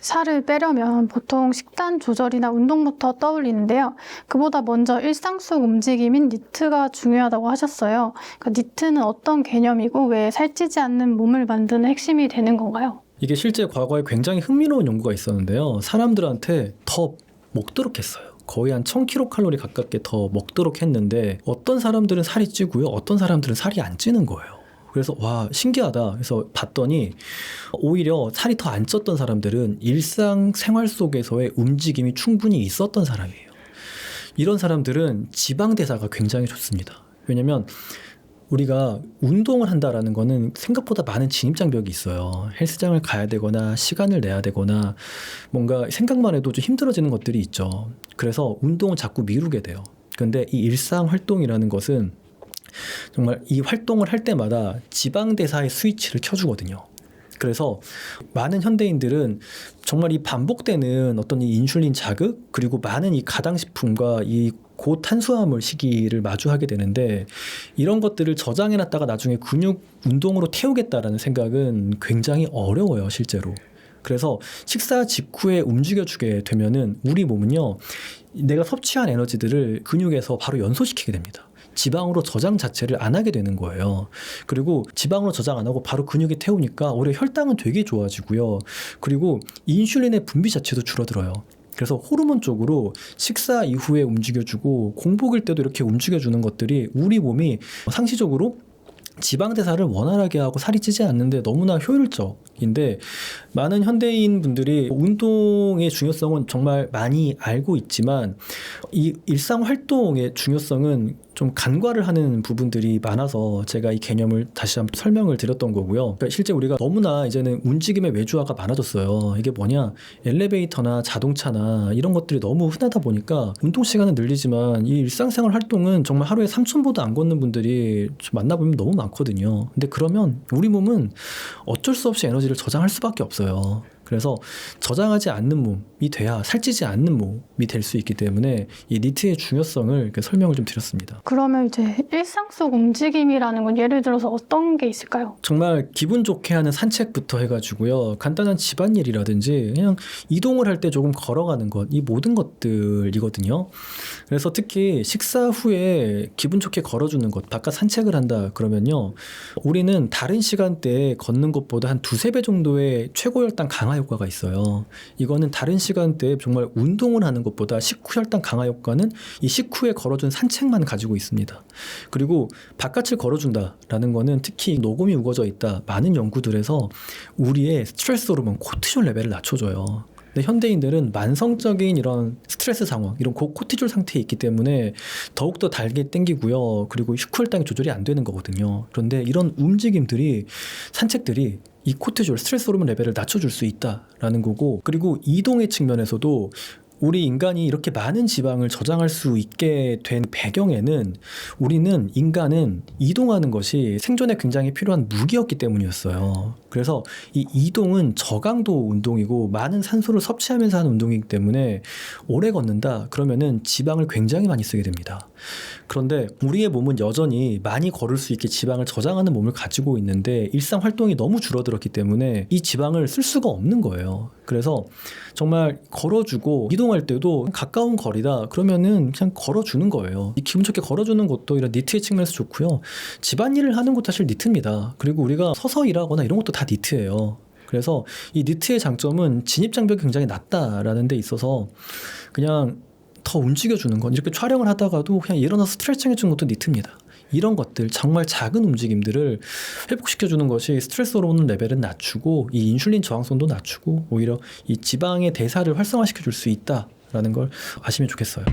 살을 빼려면 보통 식단 조절이나 운동부터 떠올리는데요. 그보다 먼저 일상 속 움직임인 니트가 중요하다고 하셨어요. 그러니까 니트는 어떤 개념이고 왜 살찌지 않는 몸을 만드는 핵심이 되는 건가요? 이게 실제 과거에 굉장히 흥미로운 연구가 있었는데요. 사람들한테 더 먹도록 했어요. 거의 한 1000kcal 가깝게 더 먹도록 했는데 어떤 사람들은 살이 찌고요. 어떤 사람들은 살이 안 찌는 거예요. 그래서 와 신기하다. 그래서 봤더니 오히려 살이 더 안 쪘던 사람들은 일상생활 속에서의 움직임이 충분히 있었던 사람이에요. 이런 사람들은 지방대사가 굉장히 좋습니다. 왜냐면 우리가 운동을 한다라는 거는 생각보다 많은 진입장벽이 있어요. 헬스장을 가야 되거나 시간을 내야 되거나 뭔가 생각만 해도 좀 힘들어지는 것들이 있죠. 그래서 운동을 자꾸 미루게 돼요. 근데 이 일상 활동이라는 것은 정말 이 활동을 할 때마다 지방대사의 스위치를 켜주거든요. 그래서 많은 현대인들은 정말 이 반복되는 어떤 이 인슐린 자극 그리고 많은 이 가당식품과 이 고탄수화물 시기를 마주하게 되는데 이런 것들을 저장해놨다가 나중에 근육 운동으로 태우겠다라는 생각은 굉장히 어려워요, 실제로. 그래서 식사 직후에 움직여주게 되면은 우리 몸은요, 내가 섭취한 에너지들을 근육에서 바로 연소시키게 됩니다. 지방으로 저장 자체를 안 하게 되는 거예요. 그리고 지방으로 저장 안 하고 바로 근육에 태우니까 오히려 혈당은 되게 좋아지고요. 그리고 인슐린의 분비 자체도 줄어들어요. 그래서 호르몬 쪽으로 식사 이후에 움직여주고 공복일 때도 이렇게 움직여주는 것들이 우리 몸이 상시적으로 지방대사를 원활하게 하고 살이 찌지 않는데 너무나 효율적인데 많은 현대인 분들이 운동의 중요성은 정말 많이 알고 있지만 이 일상 활동의 중요성은 좀 간과를 하는 부분들이 많아서 제가 이 개념을 다시 한번 설명을 드렸던 거고요. 그러니까 실제 우리가 너무나 이제는 움직임의 외주화가 많아졌어요. 이게 뭐냐, 엘리베이터나 자동차나 이런 것들이 너무 흔하다 보니까 운동 시간은 늘리지만 이 일상생활 활동은 정말 하루에 3000보도 안 걷는 분들이 만나보면 너무 많거든요. 근데 그러면 우리 몸은 어쩔 수 없이 에너지를 저장할 수밖에 없어요. 그래서 저장하지 않는 몸이 돼야 살찌지 않는 몸이 될 수 있기 때문에 이 니트의 중요성을 이렇게 설명을 좀 드렸습니다. 그러면 이제 일상 속 움직임이라는 건 예를 들어서 어떤 게 있을까요? 정말 기분 좋게 하는 산책부터 해가지고요. 간단한 집안일이라든지 그냥 이동을 할 때 조금 걸어가는 것, 이 모든 것들이거든요. 그래서 특히 식사 후에 기분 좋게 걸어주는 것, 바깥 산책을 한다 그러면요, 우리는 다른 시간대에 걷는 것보다 한 두세 배 정도의 최고혈당 강화 효과가 있어요. 이거는 다른 시간대에 정말 운동을 하는 것보다 식후 혈당 강화 효과는 이 식후에 걸어준 산책만 가지고 있습니다. 그리고 바깥을 걸어준다라는 거는 특히 녹음이 우거져 있다. 많은 연구들에서 우리의 스트레스 호르몬 코티졸 레벨을 낮춰줘요. 근데 현대인들은 만성적인 이런 스트레스 상황, 이런 고코티졸 상태에 있기 때문에 더욱더 달게 땡기고요. 그리고 식후혈당이 조절이 안 되는 거거든요. 그런데 이런 움직임들이, 산책들이 이 코티졸, 스트레스 호르몬 레벨을 낮춰줄 수 있다라는 거고, 그리고 이동의 측면에서도 우리 인간이 이렇게 많은 지방을 저장할 수 있게 된 배경에는 우리는, 인간은 이동하는 것이 생존에 굉장히 필요한 무기였기 때문이었어요. 그래서 이 이동은 저강도 운동이고 많은 산소를 섭취하면서 하는 운동이기 때문에 오래 걷는다 그러면은 지방을 굉장히 많이 쓰게 됩니다. 그런데 우리의 몸은 여전히 많이 걸을 수 있게 지방을 저장하는 몸을 가지고 있는데 일상 활동이 너무 줄어들었기 때문에 이 지방을 쓸 수가 없는 거예요. 그래서 정말 걸어주고 이동할 때도 가까운 거리다 그러면은 그냥 걸어주는 거예요. 이 기분 좋게 걸어주는 것도 이런 니트의 측면에서 좋고요. 집안일을 하는 것도 사실 니트입니다. 그리고 우리가 서서 일하거나 이런 것도 다 니트예요. 그래서 이 니트의 장점은 진입장벽이 굉장히 낮다라는 데 있어서 그냥 더 움직여주는 건, 이렇게 촬영을 하다가도 그냥 일어나서 스트레칭 해주는 것도 니트입니다. 이런 것들, 정말 작은 움직임들을 회복시켜주는 것이 스트레스 호르몬 레벨은 낮추고 이 인슐린 저항성도 낮추고 오히려 이 지방의 대사를 활성화시켜줄 수 있다라는 걸 아시면 좋겠어요.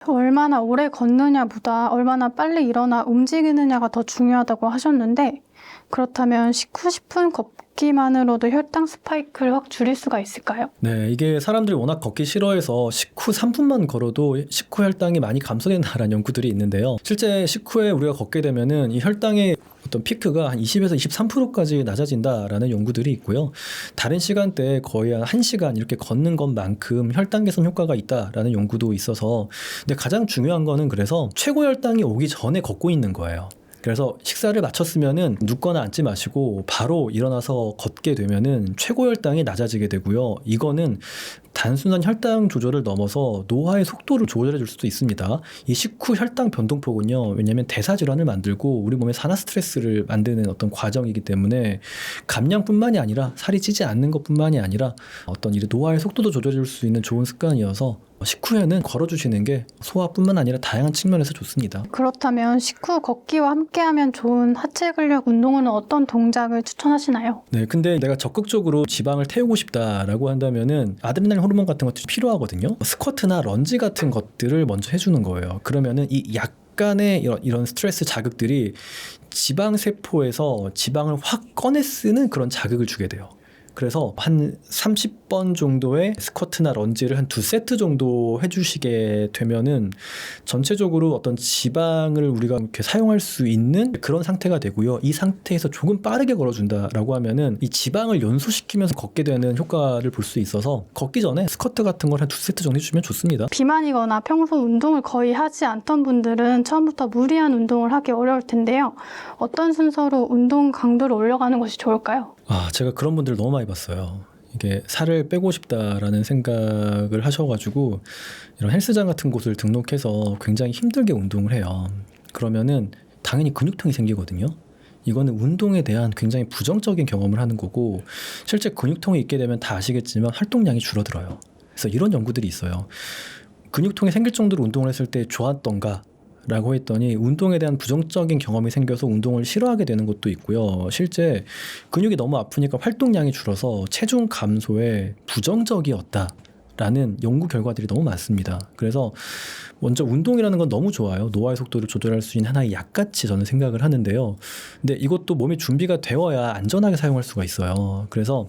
얼마나 오래 걷느냐보다 얼마나 빨리 일어나 움직이느냐가 더 중요하다고 하셨는데, 그렇다면 식후 10분 걷기만으로도 혈당 스파이크를 확 줄일 수가 있을까요? 네, 이게 사람들이 워낙 걷기 싫어해서 식후 3분만 걸어도 식후 혈당이 많이 감소된다라는 연구들이 있는데요. 실제 식후에 우리가 걷게 되면은 이 혈당의 어떤 피크가 한 20에서 23%까지 낮아진다라는 연구들이 있고요. 다른 시간대에 거의 한 1시간 이렇게 걷는 것만큼 혈당 개선 효과가 있다라는 연구도 있어서, 근데 가장 중요한 거는 그래서 최고 혈당이 오기 전에 걷고 있는 거예요. 그래서 식사를 마쳤으면은 눕거나 앉지 마시고 바로 일어나서 걷게 되면은 최고 혈당이 낮아지게 되고요. 이거는 단순한 혈당 조절을 넘어서 노화의 속도를 조절해 줄 수도 있습니다. 이 식후 혈당 변동폭은요, 왜냐하면 대사 질환을 만들고 우리 몸에 산화 스트레스를 만드는 어떤 과정이기 때문에 감량뿐만이 아니라 살이 찌지 않는 것뿐만이 아니라 어떤 이 노화의 속도도 조절해 줄 수 있는 좋은 습관이어서 식후에는 걸어주시는 게 소화뿐만 아니라 다양한 측면에서 좋습니다. 그렇다면 식후 걷기와 함께하면 좋은 하체 근력 운동은 어떤 동작을 추천하시나요? 네, 근데 내가 적극적으로 지방을 태우고 싶다라고 한다면은 아드레날린 호르몬 같은 것들이 필요하거든요. 스쿼트나 런지 같은 것들을 먼저 해주는 거예요. 그러면은 이 약간의 이런 스트레스 자극들이 지방 세포에서 지방을 확 꺼내 쓰는 그런 자극을 주게 돼요. 그래서 한 30번 정도의 스쿼트나 런지를 한 2세트 정도 해주시게 되면은 전체적으로 어떤 지방을 우리가 이렇게 사용할 수 있는 그런 상태가 되고요. 이 상태에서 조금 빠르게 걸어준다라고 하면은 이 지방을 연소시키면서 걷게 되는 효과를 볼 수 있어서 걷기 전에 스쿼트 같은 걸 한 2세트 정도 해주면 좋습니다. 비만이거나 평소 운동을 거의 하지 않던 분들은 처음부터 무리한 운동을 하기 어려울 텐데요. 어떤 순서로 운동 강도를 올려가는 것이 좋을까요? 제가 그런 분들 너무 많이 봤어요. 이게 살을 빼고 싶다라는 생각을 하셔가지고 이런 헬스장 같은 곳을 등록해서 굉장히 힘들게 운동을 해요. 그러면은 당연히 근육통이 생기거든요. 이거는 운동에 대한 굉장히 부정적인 경험을 하는 거고, 실제 근육통이 있게 되면 다 아시겠지만 활동량이 줄어들어요. 그래서 이런 연구들이 있어요. 근육통이 생길 정도로 운동을 했을 때 좋았던가? 라고 했더니 운동에 대한 부정적인 경험이 생겨서 운동을 싫어하게 되는 것도 있고요. 실제 근육이 너무 아프니까 활동량이 줄어서 체중 감소에 부정적이었다라는 연구 결과들이 너무 많습니다. 그래서 먼저 운동이라는 건 너무 좋아요. 노화의 속도를 조절할 수 있는 하나의 약같이 저는 생각을 하는데요. 근데 이것도 몸이 준비가 되어야 안전하게 사용할 수가 있어요. 그래서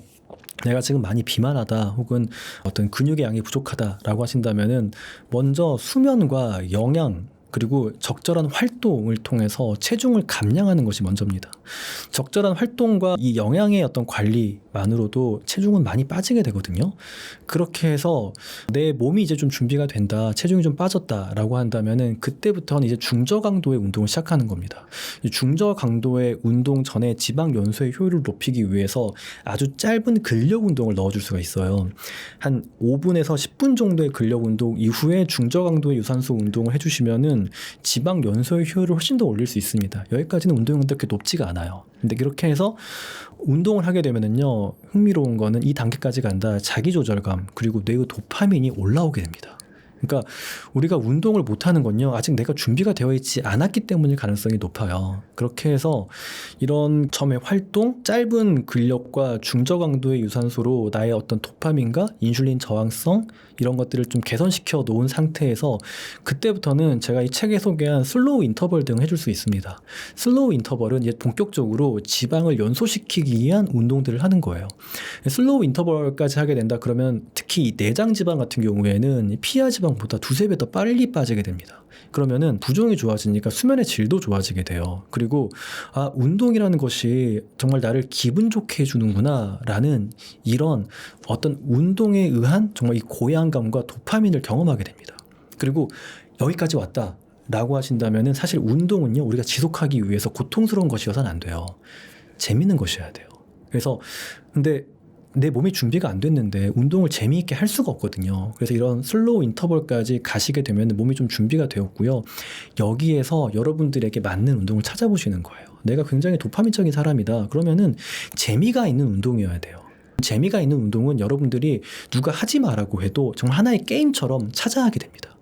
내가 지금 많이 비만하다 혹은 어떤 근육의 양이 부족하다라고 하신다면은 먼저 수면과 영양 그리고 적절한 활동을 통해서 체중을 감량하는 것이 먼저입니다. 적절한 활동과 이 영양의 어떤 관리만으로도 체중은 많이 빠지게 되거든요. 그렇게 해서 내 몸이 이제 좀 준비가 된다, 체중이 좀 빠졌다라고 한다면은 그때부터는 이제 중저강도의 운동을 시작하는 겁니다. 중저강도의 운동 전에 지방 연소의 효율을 높이기 위해서 아주 짧은 근력 운동을 넣어줄 수가 있어요. 한 5분에서 10분 정도의 근력 운동 이후에 중저강도의 유산소 운동을 해주시면은 지방 연소의 효율을 훨씬 더 올릴 수 있습니다. 여기까지는 운동량도 그렇게 높지가 않아요. 근데 이렇게 해서 운동을 하게 되면은요, 흥미로운 거는 이 단계까지 간다. 자기 조절감 그리고 뇌의 도파민이 올라오게 됩니다. 그러니까 우리가 운동을 못하는 건요, 아직 내가 준비가 되어 있지 않았기 때문일 가능성이 높아요. 그렇게 해서 이런 점의 활동, 짧은 근력과 중저강도의 유산소로 나의 어떤 도파민과 인슐린 저항성 이런 것들을 좀 개선시켜 놓은 상태에서 그때부터는 제가 이 책에 소개한 슬로우 인터벌 등을 해줄 수 있습니다. 슬로우 인터벌은 이제 본격적으로 지방을 연소시키기 위한 운동들을 하는 거예요. 슬로우 인터벌까지 하게 된다 그러면 특히 이 내장 지방 같은 경우에는 피하 지방보다 2~3배 더 빨리 빠지게 됩니다. 그러면은 부종이 좋아지니까 수면의 질도 좋아지게 돼요. 그리고 운동이라는 것이 정말 나를 기분 좋게 해주는구나 라는 이런 어떤 운동에 의한 정말 이 고양감과 도파민을 경험하게 됩니다. 그리고 여기까지 왔다 라고 하신다면은 사실 운동은요, 우리가 지속하기 위해서 고통스러운 것이어서는 안 돼요. 재밌는 것이어야 돼요. 그래서 근데 내 몸이 준비가 안 됐는데 운동을 재미있게 할 수가 없거든요. 그래서 이런 슬로우 인터벌까지 가시게 되면 몸이 좀 준비가 되었고요. 여기에서 여러분들에게 맞는 운동을 찾아보시는 거예요. 내가 굉장히 도파민적인 사람이다. 그러면은 재미가 있는 운동이어야 돼요. 재미가 있는 운동은 여러분들이 누가 하지 마라고 해도 정말 하나의 게임처럼 찾아 하게 됩니다.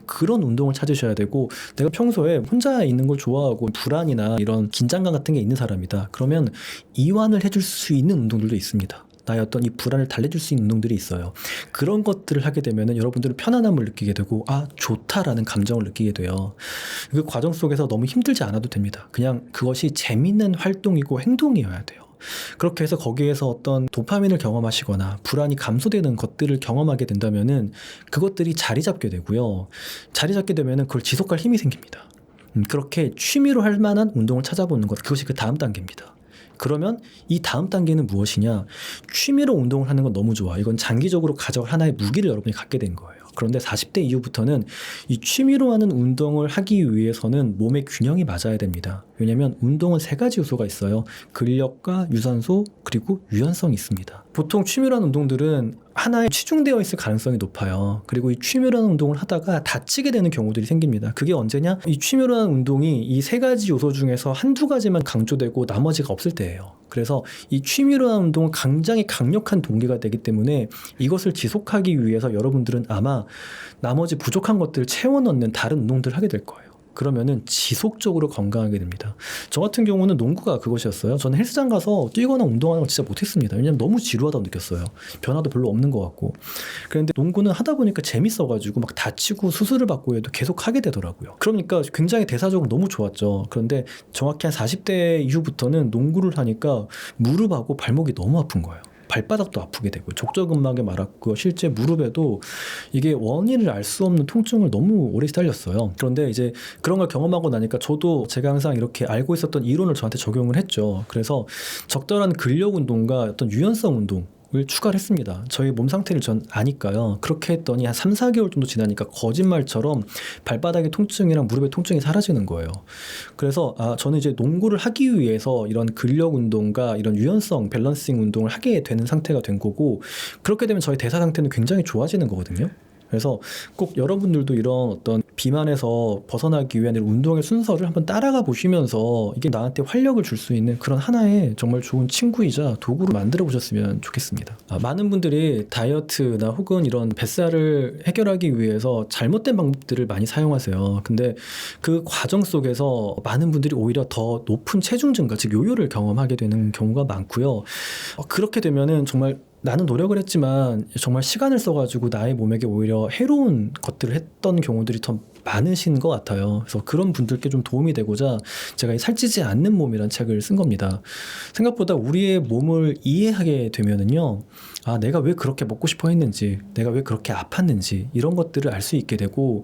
그런 운동을 찾으셔야 되고, 내가 평소에 혼자 있는 걸 좋아하고 불안이나 이런 긴장감 같은 게 있는 사람이다. 그러면 이완을 해줄 수 있는 운동들도 있습니다. 나의 어떤 이 불안을 달래줄 수 있는 운동들이 있어요. 그런 것들을 하게 되면 여러분들은 편안함을 느끼게 되고 좋다라는 감정을 느끼게 돼요. 그 과정 속에서 너무 힘들지 않아도 됩니다. 그냥 그것이 재밌는 활동이고 행동이어야 돼요. 그렇게 해서 거기에서 어떤 도파민을 경험하시거나 불안이 감소되는 것들을 경험하게 된다면은 그것들이 자리 잡게 되고요. 자리 잡게 되면은 그걸 지속할 힘이 생깁니다. 그렇게 취미로 할 만한 운동을 찾아보는 것, 그것이 그 다음 단계입니다. 그러면 이 다음 단계는 무엇이냐? 취미로 운동을 하는 건 너무 좋아. 이건 장기적으로 가져갈 하나의 무기를 여러분이 갖게 된 거예요. 그런데 40대 이후부터는 이 취미로 하는 운동을 하기 위해서는 몸의 균형이 맞아야 됩니다. 왜냐하면 운동은 세 가지 요소가 있어요. 근력과 유산소 그리고 유연성이 있습니다. 보통 취미라는 운동들은 하나에 치중되어 있을 가능성이 높아요. 그리고 이 취미라는 운동을 하다가 다치게 되는 경우들이 생깁니다. 그게 언제냐? 이 취미라는 운동이 이 세 가지 요소 중에서 한두 가지만 강조되고 나머지가 없을 때예요. 그래서 이 취미라는 운동은 굉장히 강력한 동기가 되기 때문에 이것을 지속하기 위해서 여러분들은 아마 나머지 부족한 것들을 채워 넣는 다른 운동들을 하게 될 거예요. 그러면은 지속적으로 건강하게 됩니다. 저 같은 경우는 농구가 그것이었어요. 저는 헬스장 가서 뛰거나 운동하는 걸 진짜 못했습니다. 왜냐면 너무 지루하다고 느꼈어요. 변화도 별로 없는 것 같고. 그런데 농구는 하다 보니까 재밌어가지고 막 다치고 수술을 받고 해도 계속 하게 되더라고요. 그러니까 굉장히 대사적으로 너무 좋았죠. 그런데 정확히 한 40대 이후부터는 농구를 하니까 무릎하고 발목이 너무 아픈 거예요. 발바닥도 아프게 되고 족저근막에 말았고 실제 무릎에도 이게 원인을 알 수 없는 통증을 너무 오래 시달렸어요. 그런데 이제 그런 걸 경험하고 나니까 저도 제가 항상 이렇게 알고 있었던 이론을 저한테 적용을 했죠. 그래서 적절한 근력 운동과 어떤 유연성 운동 을 추가를 했습니다. 저희 몸 상태를 전 아니까요. 그렇게 했더니 한 3, 4개월 정도 지나니까 거짓말처럼 발바닥의 통증이랑 무릎의 통증이 사라지는 거예요. 그래서 저는 이제 농구를 하기 위해서 이런 근력 운동과 이런 유연성 밸런싱 운동을 하게 되는 상태가 된 거고, 그렇게 되면 저희 대사 상태는 굉장히 좋아지는 거거든요. 그래서 꼭 여러분들도 이런 어떤 비만에서 벗어나기 위한 운동의 순서를 한번 따라가 보시면서 이게 나한테 활력을 줄 수 있는 그런 하나의 정말 좋은 친구이자 도구로 만들어 보셨으면 좋겠습니다. 많은 분들이 다이어트나 혹은 이런 뱃살을 해결하기 위해서 잘못된 방법들을 많이 사용하세요. 근데 그 과정 속에서 많은 분들이 오히려 더 높은 체중 증가, 즉 요요를 경험하게 되는 경우가 많고요. 그렇게 되면은 정말 나는 노력을 했지만 정말 시간을 써가지고 나의 몸에게 오히려 해로운 것들을 했던 경우들이 더 많으신 것 같아요. 그래서 그런 분들께 좀 도움이 되고자 제가 이 살찌지 않는 몸이라는 책을 쓴 겁니다. 생각보다 우리의 몸을 이해하게 되면은요, 내가 왜 그렇게 먹고 싶어 했는지, 내가 왜 그렇게 아팠는지 이런 것들을 알 수 있게 되고,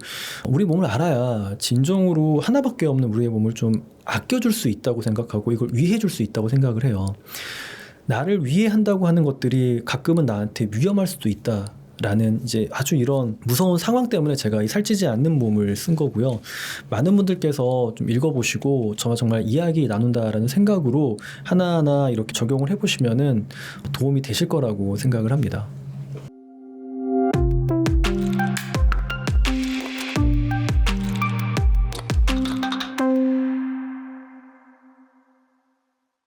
우리 몸을 알아야 진정으로 하나밖에 없는 우리의 몸을 좀 아껴줄 수 있다고 생각하고 이걸 위해줄 수 있다고 생각을 해요. 나를 위해한다고 하는 것들이 가끔은 나한테 위험할 수도 있다라는 이제 아주 이런 무서운 상황 때문에 제가 이 살찌지 않는 몸을 쓴 거고요. 많은 분들께서 좀 읽어보시고 저와 정말 이야기 나눈다라는 생각으로 하나하나 이렇게 적용을 해보시면은 도움이 되실 거라고 생각을 합니다.